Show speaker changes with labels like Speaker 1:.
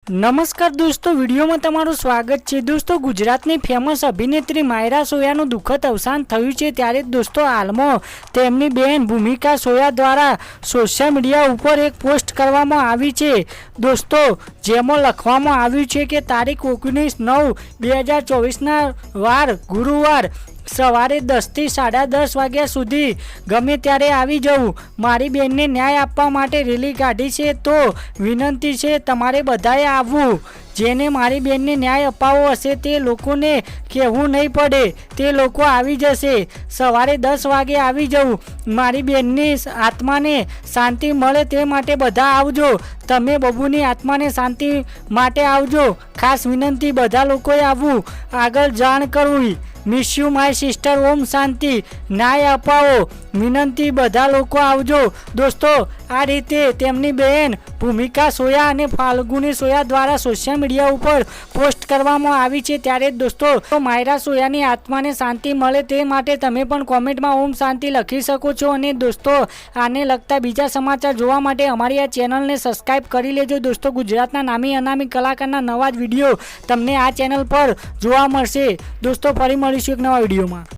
Speaker 1: नमस्कार दोस्तों, वीडियो में तमाરું स्वागत है। दोस्तों, गुजरातनी फेमस अभिनेत्री मायरा सोयाનું દુઃખદ અવસાન થયું છે। ત્યારે दोस्तों હાલમાં તેમની બેન ભૂમિકા સોયા દ્વારા સોશિયલ મીડિયા ઉપર એક પોસ્ટ કરવામાં આવી છે। दोस्तों, જેમાં લખવામાં આવ્યું છે કે તારીખ 19/9/2024 વાર ગુરુવાર સવારે 10 થી 10:30 વાગ્યા સુધી ગમે ત્યારે આવી જવું। મારી બેનને ન્યાય આપવા માટે રેલી કાઢી છે, તો વિનંતી છે તમારે બધાએ આવવું। જેને મારી બેનને ન્યાય અપાવવો હશે તે લોકોને કહેવું નહીં પડે, તે લોકો આવી જશે। સવારે 10 વાગે આવી જવું। મારી બેનની આત્માને શાંતિ મળે તે માટે બધા આવજો। તમે બબુની આત્માને શાંતિ માટે આવજો। ખાસ વિનંતી, બધા લોકોએ આવવું। આગળ જાણ કરવી। Miss you my sister, Om Shanti. न्याय अपावो, विनंती, बधा लोको आवजो। दोस्तों, आ रीते तेमनी बहन भूमिका सोया अने फाल्गुनी सोया द्वारा सोशल मीडिया पर पोस्ट करवामां आवी छे। त्यारे दोस्तों, तो मायरा सोयानी आत्माने शांति मळे ते माटे तमे पण कॉमेंट में ओम शांति लखी शको छो। अने दोस्तों, आने लगता बीजा समाचार जोवा माटे अमारी आ चेनल ने सब्सक्राइब करी लेजो। दोस्तों, गुजरातना नामी अनामी कलाकारना नवा ज विडियो तमने आ चेनल पर जोवा मळशे। दोस्तों, फरी મળીશું એક નવા વિડીયોમાં।